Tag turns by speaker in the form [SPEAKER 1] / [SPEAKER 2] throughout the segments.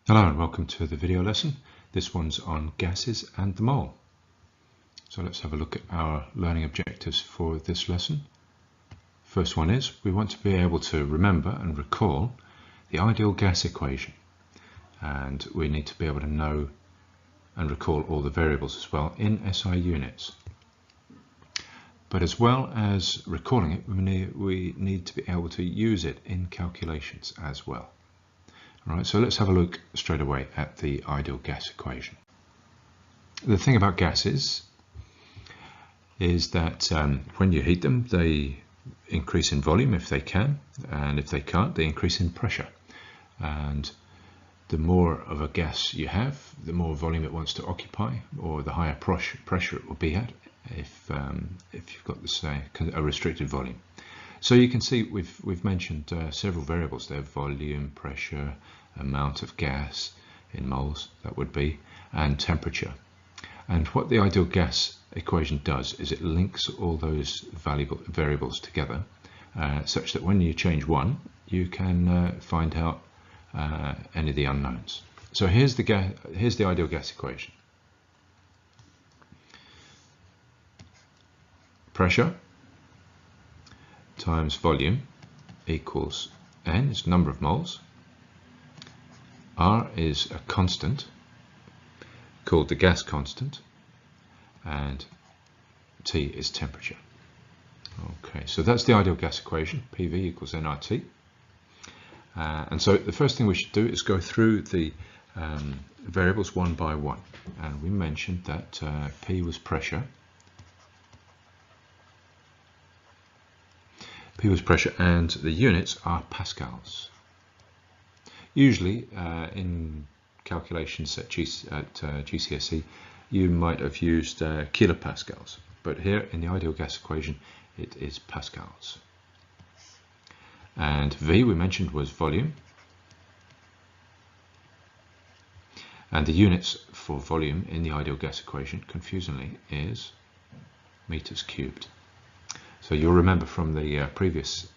[SPEAKER 1] Hello and welcome to the video lesson. This one's on gases and the mole. So let's have a look at our learning objectives for this lesson. First one is we want to be able to remember and recall the ideal gas equation, and we need to be able to know and recall all the variables as well in SI units. But as well as recalling it, we need to be able to use it in calculations as well. Alright, so let's have a look straight away at the ideal gas equation. The thing about gases is that when you heat them, they increase in volume if they can, and if they can't, they increase in pressure. And the more of a gas you have, the more volume it wants to occupy, or the higher pressure it will be at if you've got this a restricted volume. So you can see we've mentioned several variables there: volume, pressure, amount of gas in moles, that would be, and temperature. And what the ideal gas equation does is it links all those variables together such that when you change one, you can find out any of the unknowns. So here's the ideal gas equation. Pressure times volume equals N is number of moles. R is a constant called the gas constant, and T is temperature. Okay, so that's the ideal gas equation, PV equals nRT. And so the first thing we should do is go through the variables one by one. And we mentioned that P was pressure. P was pressure, and the units are pascals. Usually in calculations at GCSE, you might have used kilopascals, but here in the ideal gas equation it is pascals. And V, we mentioned, was volume, and the units for volume in the ideal gas equation, confusingly, is meters cubed. So you'll remember from the previous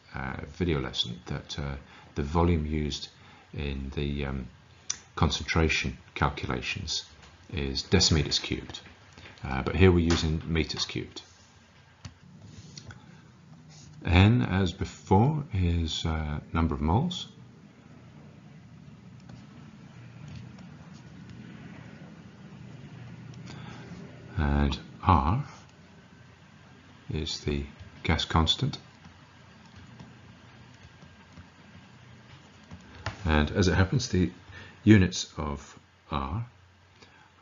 [SPEAKER 1] video lesson that the volume used in the concentration calculations is decimeters cubed, but here we're using meters cubed. N, as before, is number of moles. And R is the gas constant, and as it happens, the units of R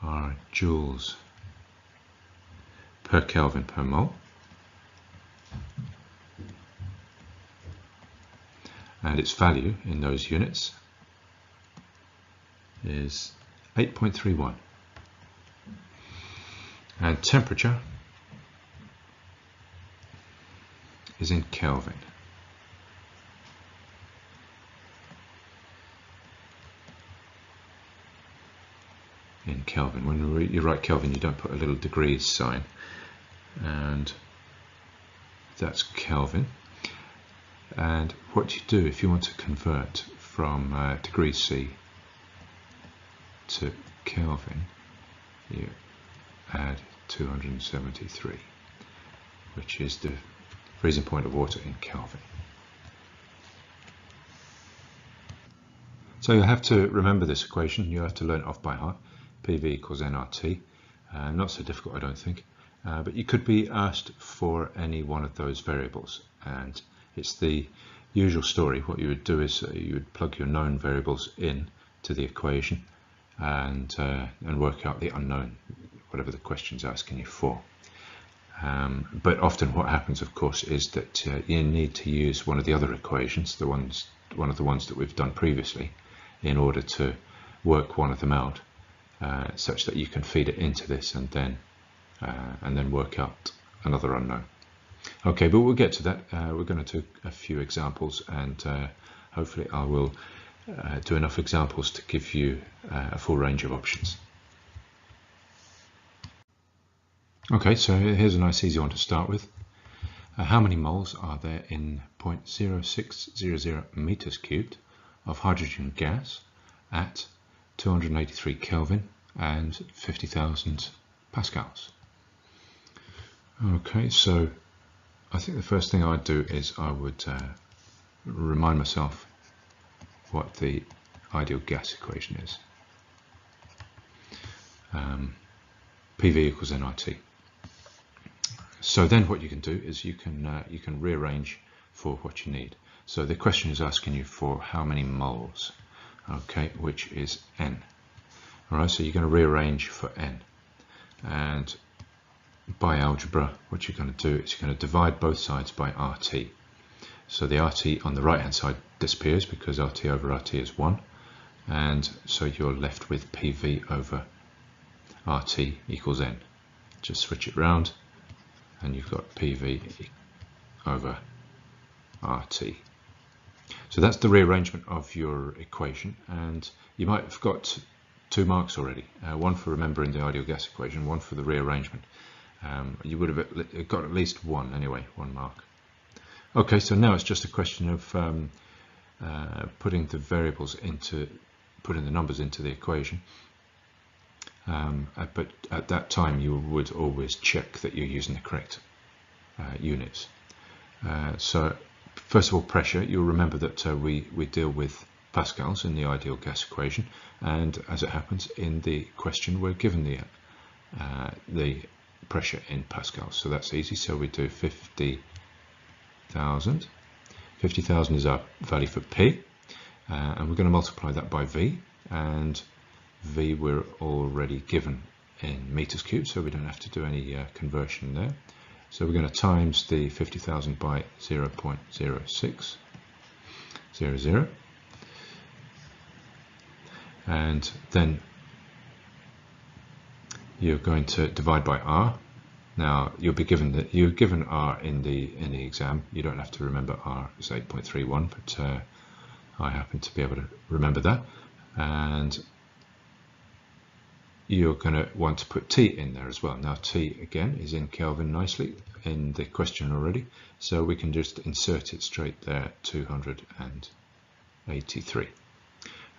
[SPEAKER 1] are joules per Kelvin per mole, and its value in those units is 8.31. And temperature is in Kelvin. In Kelvin. When you write Kelvin, you don't put a little degrees sign, and that's Kelvin. And what you do if you want to convert from degrees C to Kelvin, you add 273, which is the freezing point of water in Kelvin. So you'll have to remember this equation. You have to learn it off by heart. PV equals nRT. Not so difficult, I don't think. But you could be asked for any one of those variables, and it's the usual story. What you would do is you would plug your known variables in to the equation and work out the unknown, whatever the question's asking you for. But often what happens, of course, is that you need to use one of the other equations, one of the ones that we've done previously, in order to work one of them out, such that you can feed it into this and then work out another unknown. Okay, but we'll get to that. We're going to do a few examples, and hopefully I will do enough examples to give you a full range of options. Okay, so here's a nice easy one to start with. How many moles are there in 0.0600 meters cubed of hydrogen gas at 283 Kelvin and 50,000 pascals. Okay, so I think the first thing I'd do is I would remind myself what the ideal gas equation is. PV equals nRT. So then what you can do is you can rearrange for what you need. So the question is asking you for how many moles, okay, which is N. Alright, so you're going to rearrange for N. And by algebra, what you're going to do is you're going to divide both sides by RT. So the RT on the right hand side disappears because RT over RT is 1. And so you're left with PV over RT equals N. Just switch it round and you've got PV over RT. So that's the rearrangement of your equation, and you might have got 2 marks already, one for remembering the ideal gas equation, one for the rearrangement. You would have got at least one anyway, 1 mark. Okay, so now it's just a question of putting the numbers into the equation. But at that time you would always check that you're using the correct units. So first of all, pressure. You'll remember that we deal with pascals in the ideal gas equation, and as it happens in the question we're given the pressure in pascals, so that's easy. So we do 50,000. 50,000 is our value for P, and we're going to multiply that by V, and V we're already given in meters cubed, so we don't have to do any conversion there. So we're going to times the 50,000 by 0.0600, and then you're going to divide by R. Now you're given R in the exam. You don't have to remember R is 8.31, but I happen to be able to remember that. And you're going to want to put T in there as well. Now T again is in Kelvin nicely in the question already, so we can just insert it straight there, 283.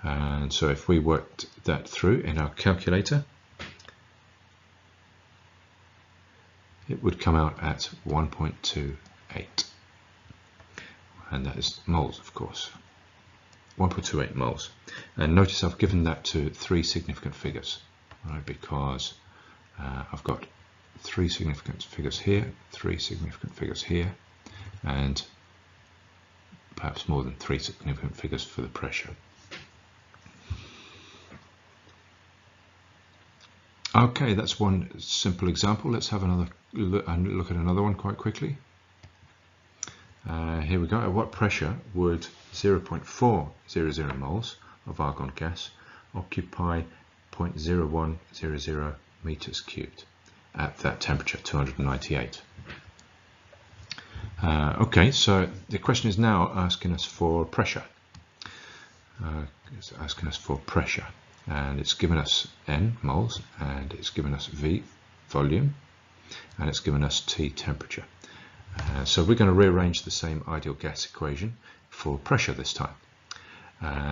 [SPEAKER 1] And so if we worked that through in our calculator, it would come out at 1.28, and that is moles, of course. 1.28 moles. And notice I've given that to 3 significant figures, right? Because I've got 3 significant figures here, 3 significant figures here, and perhaps more than 3 significant figures for the pressure. Okay, that's one simple example. Let's have another look at another one quite quickly. Here we go. At what pressure would 0.400 moles of argon gas occupy 0.0100 meters cubed at that temperature, 298? Okay, so the question is now asking us for pressure. It's asking us for pressure. And it's given us N moles, and it's given us V volume, and it's given us T temperature. So we're going to rearrange the same ideal gas equation for pressure this time.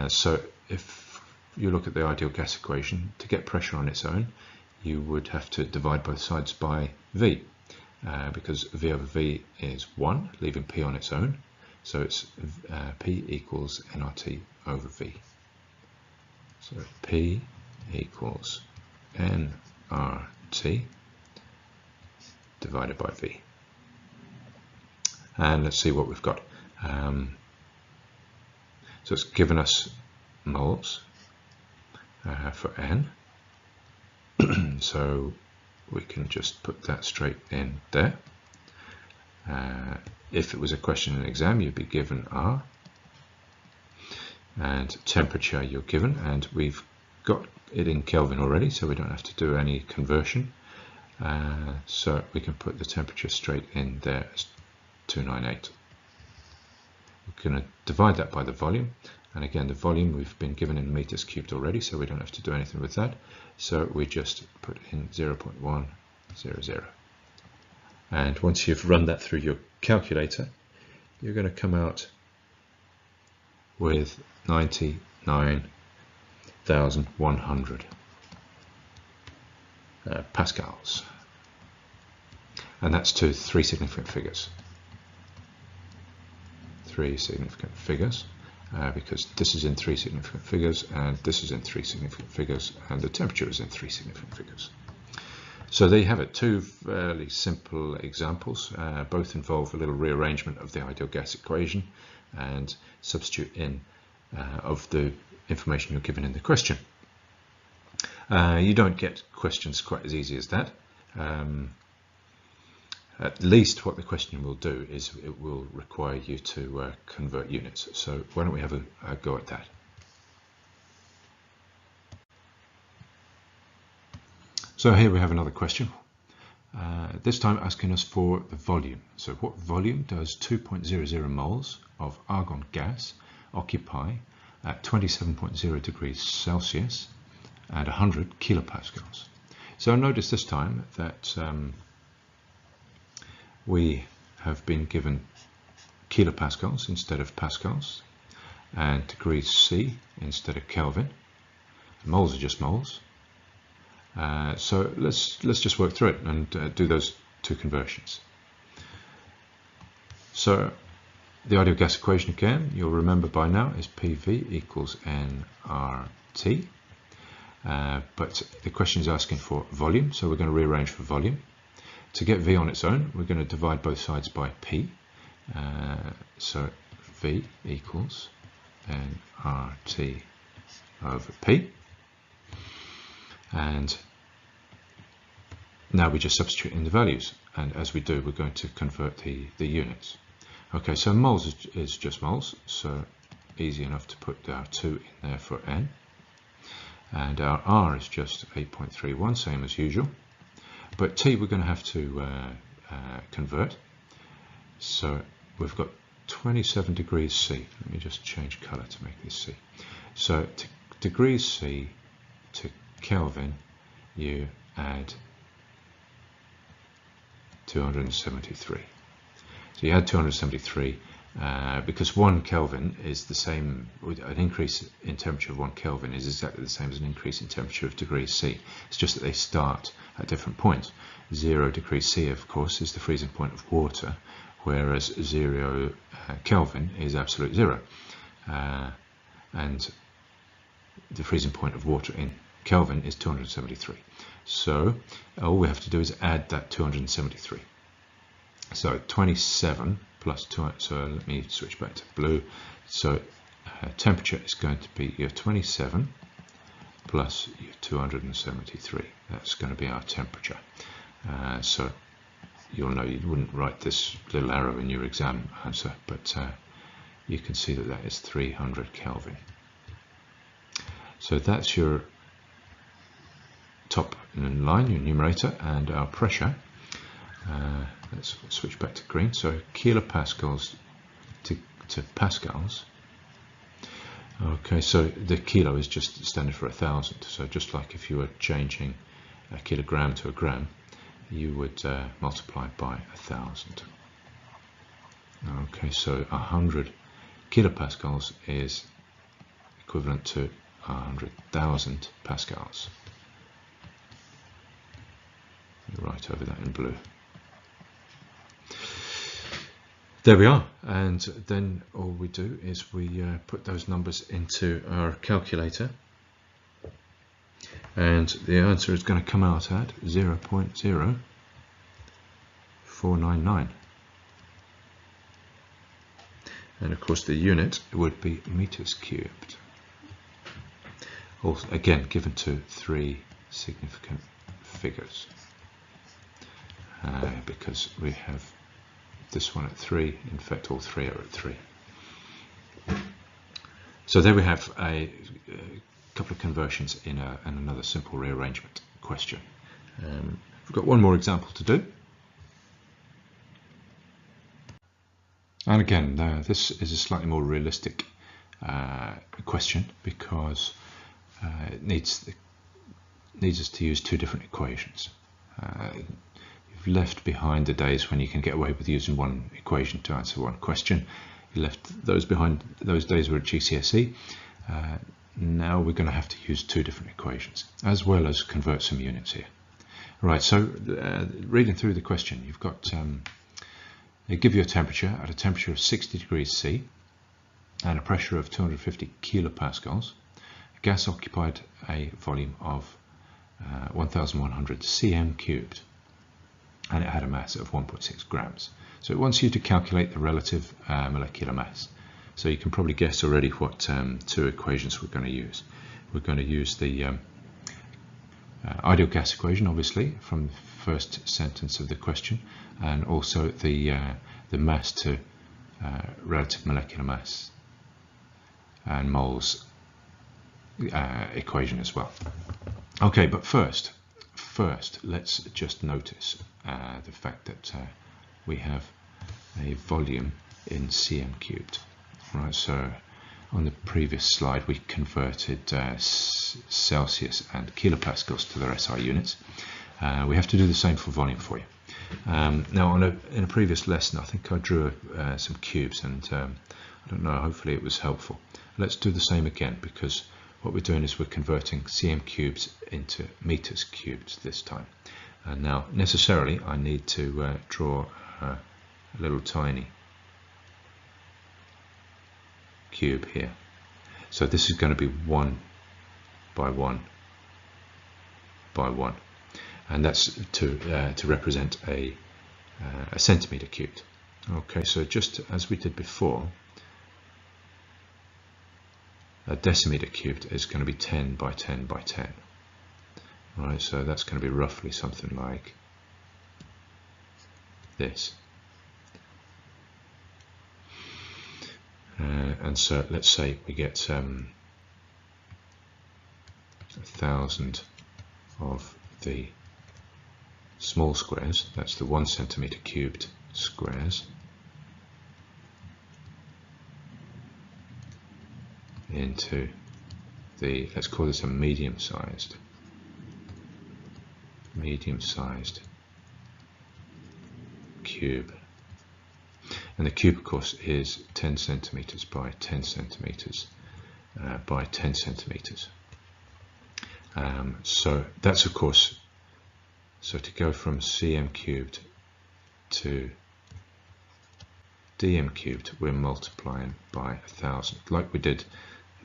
[SPEAKER 1] So if you look at the ideal gas equation, to get pressure on its own, you would have to divide both sides by V, because V over V is 1, leaving P on its own. So it's P equals nRT over V. So P equals nRT divided by V. And let's see what we've got. So it's given us moles for N. So we can just put that straight in there. If it was a question in an exam, you'd be given R. And temperature you're given, and we've got it in Kelvin already, so we don't have to do any conversion. So we can put the temperature straight in there as 298. We're going to divide that by the volume, and again the volume we've been given in meters cubed already, so we don't have to do anything with that. So we just put in 0.100. And once you've run that through your calculator, you're going to come out with 99 1,100 pascals. And that's to three significant figures. Three significant figures, because this is in three significant figures, and this is in three significant figures, and the temperature is in three significant figures. So there you have it, two fairly simple examples. Both involve a little rearrangement of the ideal gas equation and substitute in of the information you're given in the question. You don't get questions quite as easy as that. At least what the question will do is it will require you to convert units. So why don't we have a go at that? So here we have another question, this time asking us for the volume. So what volume does 2.00 moles of argon gas occupy at 27.0 degrees Celsius and 100 kilopascals? So notice this time that we have been given kilopascals instead of pascals, and degrees C instead of Kelvin. Moles are just moles. So let's just work through it and do those two conversions. So the ideal gas equation again, you'll remember by now, is PV equals nRT. But the question is asking for volume, so we're going to rearrange for volume. To get V on its own, we're going to divide both sides by P. So V equals nRT over P. And now we just substitute in the values, and as we do, we're going to convert the units. Okay, so moles is just moles, so easy enough to put our 2 in there for N. And our R is just 8.31, same as usual. But T we're going to have to convert. So we've got 27 degrees C. Let me just change colour to make this C. So degrees C to Kelvin, you add 273. So you add 273 because 1 Kelvin is the same, an increase in temperature of 1 Kelvin is exactly the same as an increase in temperature of degrees C. It's just that they start at different points. 0 degrees C, of course, is the freezing point of water, whereas 0 Kelvin is absolute zero. And the freezing point of water in Kelvin is 273. So all we have to do is add that 273. So 27 plus 2, so let me switch back to blue. So temperature is going to be your 27 plus your 273. That's going to be our temperature. So you'll know you wouldn't write this little arrow in your exam answer, but you can see that that is 300 Kelvin. So that's your top line, your numerator, and our pressure. Let's switch back to green. So kilopascals to pascals. Okay, so the kilo is just standard for 1,000. So just like if you were changing a kilogram to a gram, you would multiply by 1,000. Okay, so 100 kilopascals is equivalent to 100,000 pascals. You write over that in blue. There we are, and then all we do is we put those numbers into our calculator, and the answer is going to come out at 0.0499. And of course the unit would be meters cubed. Also, again, given to three significant figures, because we have this one at 3, in fact all three are at 3. So there we have a couple of conversions in another simple rearrangement question. We've got one more example to do. And again, this is a slightly more realistic question because it needs us to use two different equations. You've left behind the days when you can get away with using one equation to answer one question. You left those behind, those days were at GCSE. now we're going to have to use two different equations, as well as convert some units here. Right, so reading through the question, you've got, they give you a temperature at a temperature of 60 degrees C and a pressure of 250 kilopascals. A gas occupied a volume of 1,100 cm cubed, and it had a mass of 1.6 grams. So it wants you to calculate the relative molecular mass. So you can probably guess already what two equations we're going to use. We're going to use the ideal gas equation, obviously, from the first sentence of the question, and also the mass to relative molecular mass and moles equation as well. Okay, but first let's just notice the fact that we have a volume in cm cubed. Right, so on the previous slide we converted Celsius and kilopascals to their SI units. We have to do the same for volume for you. Now in a previous lesson I think I drew some cubes, and I don't know, hopefully it was helpful. Let's do the same again, because what we're doing is we're converting cm cubes into meters cubed this time. And now necessarily I need to draw a little tiny cube here. So this is going to be 1 by 1 by 1, and that's to represent a centimeter cubed. Okay, so just as we did before, a decimeter cubed is going to be 10 by 10 by 10. Right, so that's going to be roughly something like this. And so let's say we get 1,000 of the small squares, that's the 1 centimeter cubed squares, into the, let's call this a medium-sized cube. And the cube, of course, is 10 centimeters by 10 centimeters by 10 centimeters. So that's, of course, so to go from cm cubed to dm cubed, we're multiplying by 1,000, like we did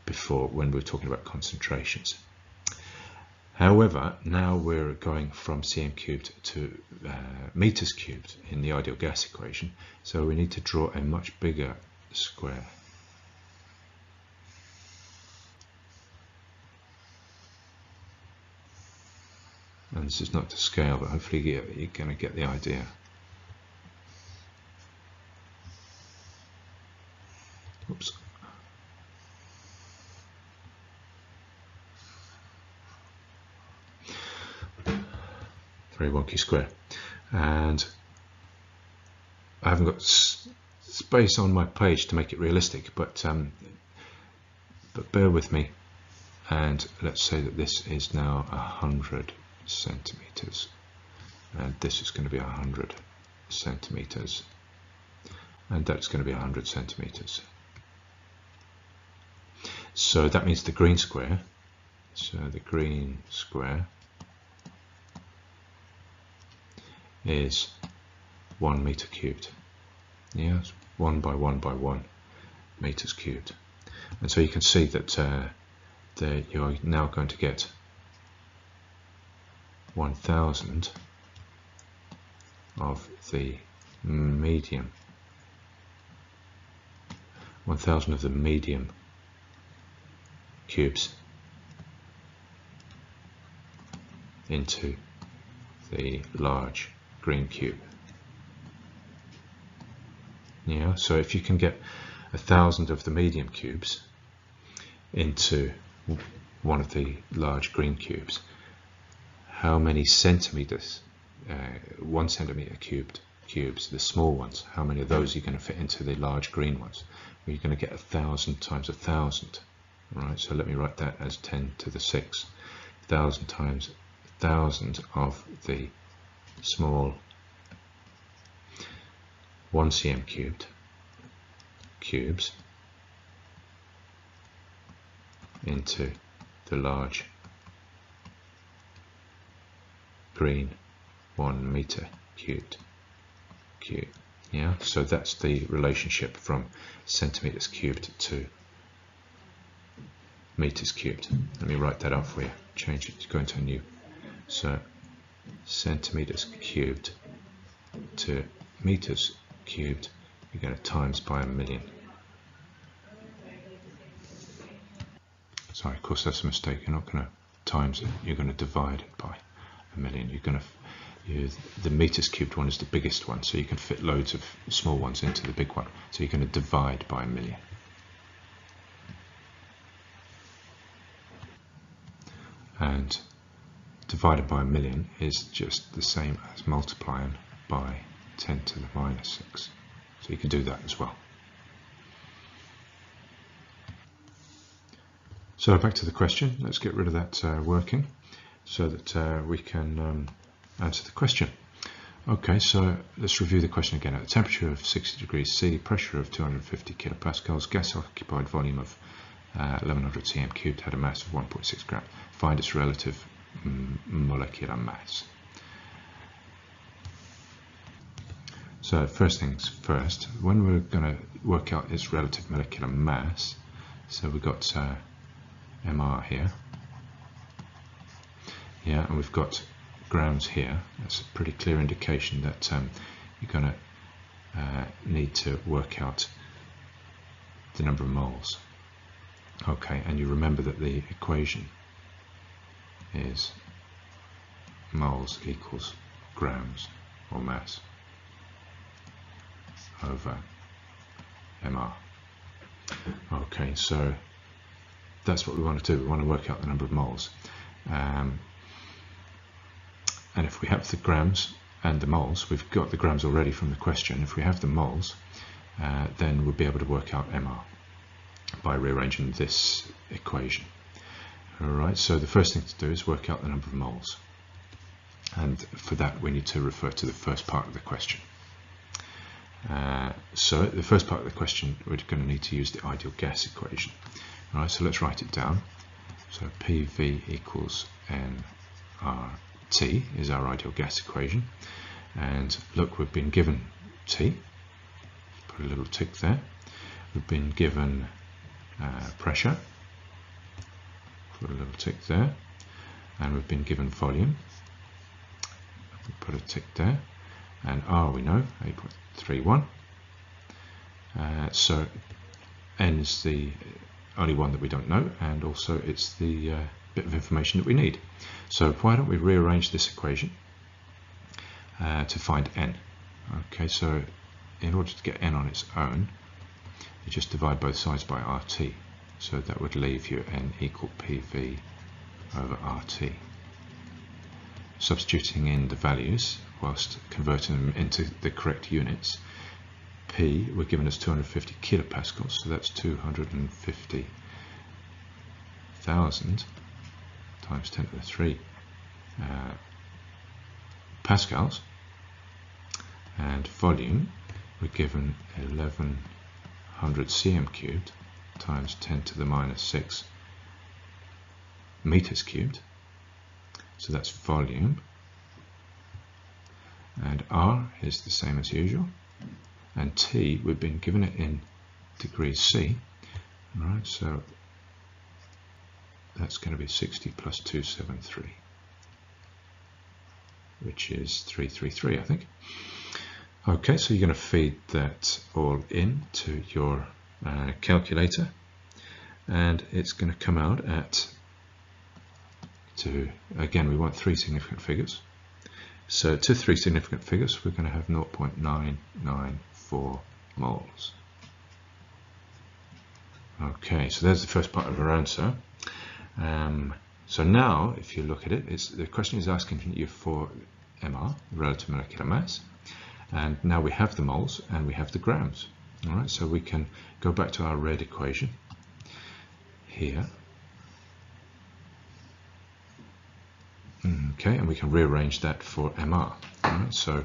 [SPEAKER 1] before when we were talking about concentrations. However, now we're going from cm cubed to meters cubed in the ideal gas equation, so we need to draw a much bigger square. And this is not to scale, but hopefully you're going to get the idea. Oops. Very wonky square, and I haven't got space on my page to make it realistic, but bear with me, and let's say that this is now 100 centimeters, and this is going to be 100 centimeters, and that's going to be 100 centimeters. So that means the green square, is 1 meter cubed. Yeah, it's 1 by 1 by 1 meters cubed. And so you can see that you're now going to get 1,000 of the medium, 1,000 of the medium cubes into the large green cube. Yeah, so if you can get 1,000 of the medium cubes into one of the large green cubes, how many centimeters, 1 centimeter cubes, the small ones, how many of those are you going to fit into the large green ones? Well, you're going to get 1,000 times 1,000. Right, so let me write that as 10 to the 6. 1,000 times 1,000 of the small 1 cm cubed cubes into the large green 1 meter cubed cube. Yeah, so that's the relationship from centimeters cubed to meters cubed. Let me write that out for you. Change it to go into a new. So centimeters cubed to meters cubed, you're going to times by 1,000,000. Sorry, of course that's a mistake. You're not going to times it. You're going to divide it by 1,000,000. You're going to the meters cubed one is the biggest one, so you can fit loads of small ones into the big one. So you're going to divide by 1,000,000. And divided by 1,000,000 is just the same as multiplying by 10 to the minus 6. So you can do that as well. So back to the question. Let's get rid of that working so that we can answer the question. Okay, so let's review the question again. At a temperature of 60 degrees C, pressure of 250 kilopascals, gas occupied volume of 1100 cm cubed had a mass of 1.6 grams. Find its relative molecular mass. So first things first, when we're going to work out its relative molecular mass, so we've got MR here, yeah, and we've got grams here. That's a pretty clear indication that you're going to need to work out the number of moles. Okay, and you remember that the equation is moles equals grams or mass over MR. Okay, so that's what we want to do. We want to work out the number of moles. And if we have the grams and the moles, we've got the grams already from the question. If we have the moles, then we'll be able to work out MR by rearranging this equation. Alright, so the first thing to do is work out the number of moles. And for that we need to refer to the first part of the question. So the first part of the question, we're going to need to use the ideal gas equation. Alright, so let's write it down. So PV equals nRT is our ideal gas equation. And look, we've been given T. Put a little tick there. We've been given pressure. Put a little tick there. And we've been given volume. Put a tick there. And R we know, 8.31. So N is the only one that we don't know, and also it's the bit of information that we need. So why don't we rearrange this equation to find N? Okay, so in order to get N on its own, you just divide both sides by RT. So that would leave you N equal PV over RT. Substituting in the values whilst converting them into the correct units, P, we're given as 250 kilopascals, so that's 250,000 times 10 to the 3 pascals, and volume, we're given 1100 cm cubed times 10 to the minus 6 meters cubed, so that's volume, and R is the same as usual, and T, we've been given it in degrees C. Right, so that's going to be 60 plus 273, which is 333, I think. Okay, so you're going to feed that all in to your calculator, and it's going to come out at, again, we want 3 significant figures. So to 3 significant figures, we're going to have 0.994 moles. Okay, so there's the first part of our answer. So now, if you look at it, the question is asking you for MR, relative molecular mass, and now we have the moles and we have the grams. All right, so we can go back to our red equation here. Okay, and we can rearrange that for MR. Right, so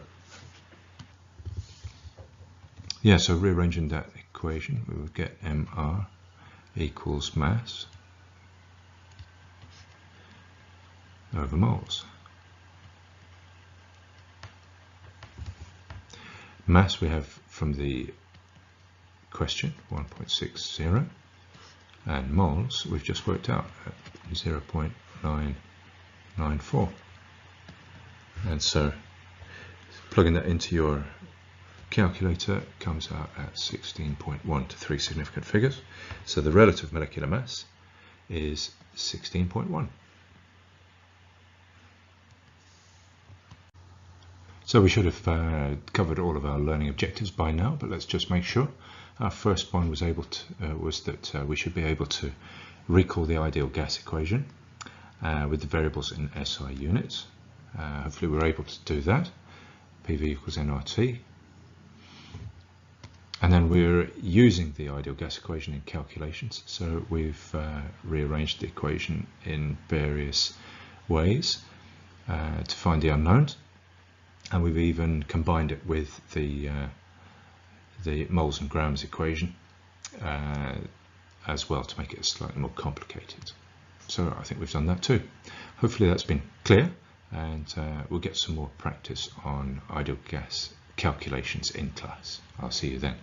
[SPEAKER 1] yeah, so rearranging that equation, we would get MR equals mass over moles. Mass we have from the question 1.60, and moles we've just worked out at 0.994, and so plugging that into your calculator comes out at 16.1 to 3 significant figures. So the relative molecular mass is 16.1. So we should have covered all of our learning objectives by now, but let's just make sure. Our first one was that we should be able to recall the ideal gas equation with the variables in SI units. Hopefully we're able to do that. PV equals nRT. And then we're using the ideal gas equation in calculations. So we've rearranged the equation in various ways to find the unknowns. And we've even combined it with the moles and grams equation as well to make it slightly more complicated. So I think we've done that too. Hopefully that's been clear, and we'll get some more practice on ideal gas calculations in class. I'll see you then.